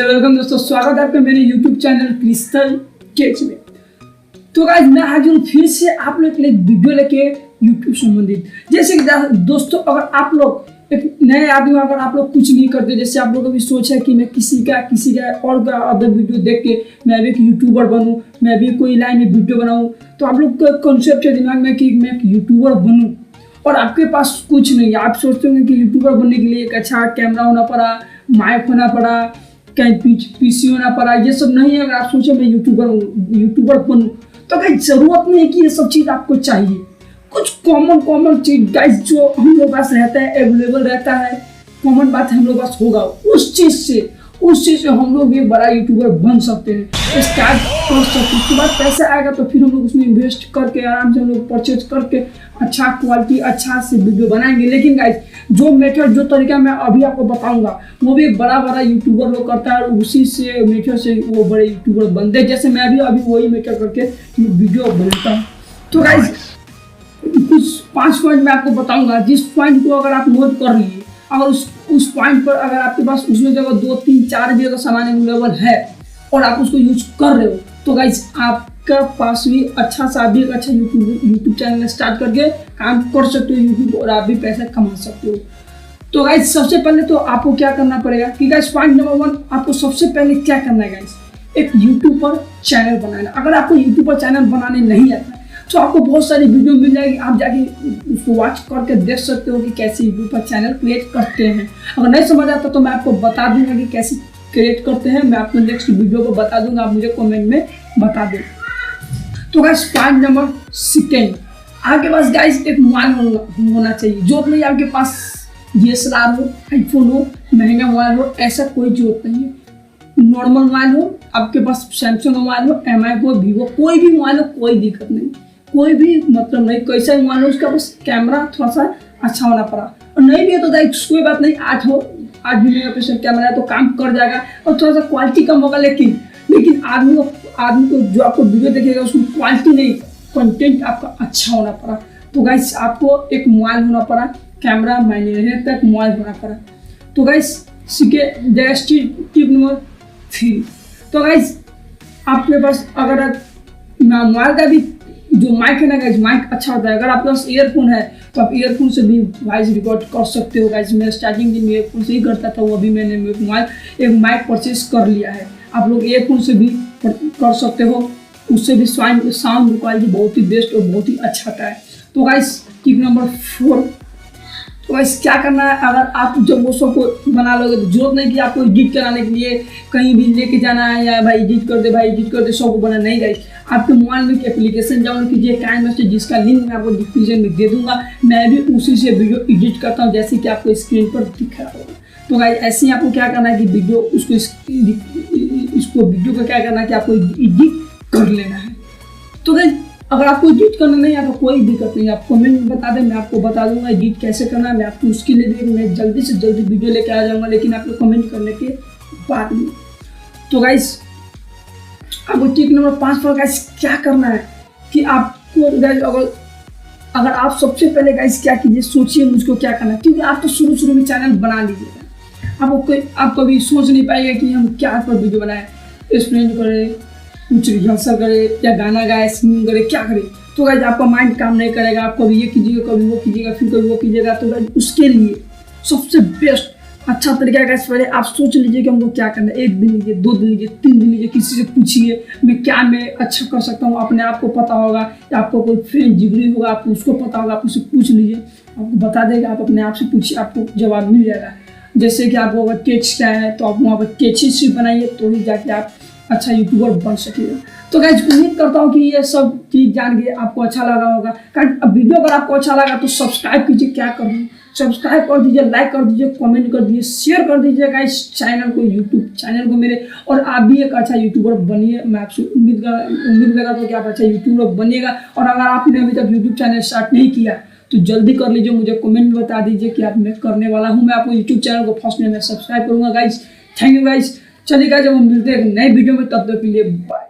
Hello welcome दोस्तों, स्वागत है आपका मेरे YouTube चैनल क्रिस्टल टेक में। तो गाइस मैं हाजिर हूँ फिर से आप लोग के लिए वीडियो लेके YouTube संबंधित। जैसे कि दोस्तों, अगर आप लोग एक नए आदमी, अगर आप लोग कुछ नहीं करते, जैसे आप लोग अभी सोचा है कि मैं किसी का और अदर वीडियो देख के मैं भी एक यूट्यूबर बनूं, मैं भी कोई लाइन में वीडियो बनाऊं, तो आप लोग का कॉन्सेप्ट है दिमाग में कि मैं एक यूट्यूबर बनूं और आपके पास कुछ नहीं है। आप सोचते होंगे कि यूट्यूबर बनने के लिए एक अच्छा कैमरा होना पड़ा, माइक होना पड़ा, कहीं पीसी होना पड़ा, ये सब नहीं है। अगर आप सोचे मैं यूट्यूबर बनूं, तो कहीं जरूरत नहीं है कि ये सब चीज़ आपको चाहिए। कुछ कॉमन चीज गाइस जो हम लोग पास रहता है, अवेलेबल रहता है, कॉमन बात हम लोग पास होगा, उस चीज से हम लोग भी बड़ा यूट्यूबर बन सकते हैं, स्टार्ट कर सकते हैं। उसके बाद पैसा आएगा तो फिर हम लोग उसमें इन्वेस्ट करके आराम से हम लोग परचेज करके अच्छा क्वालिटी अच्छा से वीडियो बनाएंगे। लेकिन गाइस जो मेथड जो तरीका मैं अभी आपको बताऊंगा वो भी बड़ा यूट्यूबर लोग करता है और उसी से मेथड से वो बड़े यूट्यूबर बनते हैं। जैसे मैं भी अभी वही मेथड करके वीडियो बनाता हूँ। तो गाइस कुछ 5 पॉइंट मैं आपको बताऊंगा, जिस पॉइंट को अगर आप नोट कर लिए, अगर उस पॉइंट पर अगर आपके पास उसमें जगह 2, 3, 4 भी अगर सामान अवेलेबल है और आप उसको यूज कर रहे हो, तो गाइस आपका पास भी अच्छा यूट्यूब चैनल स्टार्ट करके काम कर सकते हो यूट्यूब, और आप भी पैसा कमा सकते हो। तो गाइस सबसे पहले तो आपको क्या करना पड़ेगा कि गाइस पॉइंट नंबर 1, आपको सबसे पहले क्या करना है गाइस, एक यूट्यूब पर चैनल बनाना। अगर आपको यूट्यूब पर चैनल बनाने नहीं आता तो आपको बहुत सारी वीडियो मिल जाएगी, आप जाके उसको वॉच करके देख सकते हो कि कैसे यूट्यूब पर चैनल क्रिएट करते हैं। अगर नहीं समझ आता तो मैं आपको बता दूंगा कि कैसे क्रिएट करते हैं, मैं आपको नेक्स्ट वीडियो को बता दूंगा, आप मुझे कमेंट में बता दें। तो गाइस पॉइंट नंबर 2, आपके पास गाइस एक मोबाइल होना चाहिए। जरूरत नहीं आपके पास DSLR हो, आईफोन हो, महंगा मोबाइल हो, ऐसा कोई जरूरत नहीं है। नॉर्मल मोबाइल हो, आपके पास सैमसंग मोबाइल हो, MI हो, वीवो, कोई भी मोबाइल हो, कोई दिक्कत नहीं, कोई भी मतलब नहीं, कैसा भी मोबाइल हो, उसका बस कैमरा थोड़ा सा अच्छा होना पड़ा। और नहीं भी है तो गाइस कोई बात नहीं, 8 मेगापिक्सल कैमरा है तो काम कर जाएगा और थोड़ा सा क्वालिटी कम होगा, लेकिन आदमी को जो आपको वीडियो देखेगा उसमें क्वालिटी नहीं, कंटेंट आपका अच्छा होना पड़ा। तो गाइस आपको एक मोबाइल होना पड़ा, कैमरा मायने नहीं तक मोबाइल होना पड़ा। तो गाइस टिप नंबर 3, तो गाइस आपके पास अगर मोबाइल का भी जो माइक है ना गाइस, माइक अच्छा होता है। अगर आपके पास ईयरफोन है तो आप ईयरफोन से भी वॉइस रिकॉर्ड कर सकते हो गाइस। मैं स्टार्टिंग दिन में ईयरफोन से ही करता था, वो अभी मैंने एक माइक परचेज कर लिया है। आप लोग ईयरफोन से भी कर सकते हो, उससे भी साउंड क्वालिटी बहुत ही बेस्ट और बहुत ही अच्छा आता है। तो गाइस टिप नंबर 4, तो गाइस क्या करना है, अगर आप जब वो सब को बना लोगे तो जरूरत नहीं कि आपको एडिट कराने के लिए कहीं भी लेके जाना है या भाई एडिट कर दे सब को बना नहीं। गाइस आपके मोबाइल में एप्लीकेशन डाउनलोड कीजिए काइंडनेस, जिसका लिंक मैं आपको डिस्क्रिप्शन में दे दूंगा। मैं भी उसी से वीडियो एडिट करता हूँ, जैसे कि आपको स्क्रीन पर दिख रहा होगा। तो गाइस ऐसे ही आपको क्या करना है कि वीडियो को क्या करना है कि आपको एडिट कर लेना है। तो गाइस अगर आपको एडिट करना नहीं आता कोई दिक्कत नहीं, आप कमेंट में बता दें, मैं आपको बता दूंगा एडिट कैसे करना है। मैं आपको उसके लिए भी मैं जल्दी से जल्दी वीडियो लेके आ जाऊंगा, लेकिन आप लोग कमेंट करने के बाद में। तो गाइस आपको टिप नंबर 5 पर गाइस क्या करना है कि आपको गाइस अगर आप सबसे पहले गाइस क्या कीजिए, सोचिए मुझको क्या करना है, क्योंकि आप तो शुरू में चैनल बना लीजिएगा, आप कभी सोच नहीं पाएंगे कि हम क्या पर वीडियो बनाए, एक्सप्लेन करें, कुछ रिहर्सल करे या गाना गाए, सिंगिंग करे, क्या करे। तो गाइस आपका माइंड काम नहीं करेगा, आप कभी ये कीजिएगा, कभी वो कीजिएगा, फिर कभी वो कीजिएगा। तो गाइस उसके लिए सबसे बेस्ट अच्छा तरीका है गाइस, पहले आप सोच लीजिए कि हमको क्या करना है। 1 दिन लीजिए, 2 दिन लीजिए, 3 दिन लीजिए, किसी से पूछिए मैं अच्छा कर सकता हूँ, अपने आप को पता होगा, या आपको कोई फ्रेंड जिगरी होगा आपको उसको पता होगा, आप उससे पूछ लीजिए, आपको बता देगा। आप अपने आप से पूछिए, आपको जवाब मिल जाएगा। जैसे कि आपको अगर टेक्स्ट क्या है तो आप वहाँ पर टेक्स्ट से बनाइए, तो ही जाके आप अच्छा यूट्यूबर बन सकेगा। तो गाइस उम्मीद करता हूँ कि ये सब चीज़ जान के आपको अच्छा लगा होगा। कारण वीडियो अगर आपको अच्छा लगा तो सब्सक्राइब कीजिए, क्या करना सब्सक्राइब कर दीजिए, लाइक कर दीजिए, कमेंट कर दीजिए, शेयर कर दीजिए गाइस चैनल को, यूट्यूब चैनल को मेरे, और आप भी एक अच्छा यूट्यूबर बनिए। मैं आपसे उम्मीद करता हूँ कि आप अच्छा यूट्यूबर बनिएगा। और अगर आपने अभी तक यूट्यूब चैनल स्टार्ट नहीं किया तो जल्दी कर लीजिए, मुझे कमेंट में बता दीजिए कि आप मैं करने वाला हूँ। मैं आपको यूट्यूब चैनल को फर्स्ट में मैं सब्सक्राइब करूँगा गाइस। Thank you guys. चलिए गाइस, जब हम मिलते हैं एक नए वीडियो में, तब तक के लिए बाय।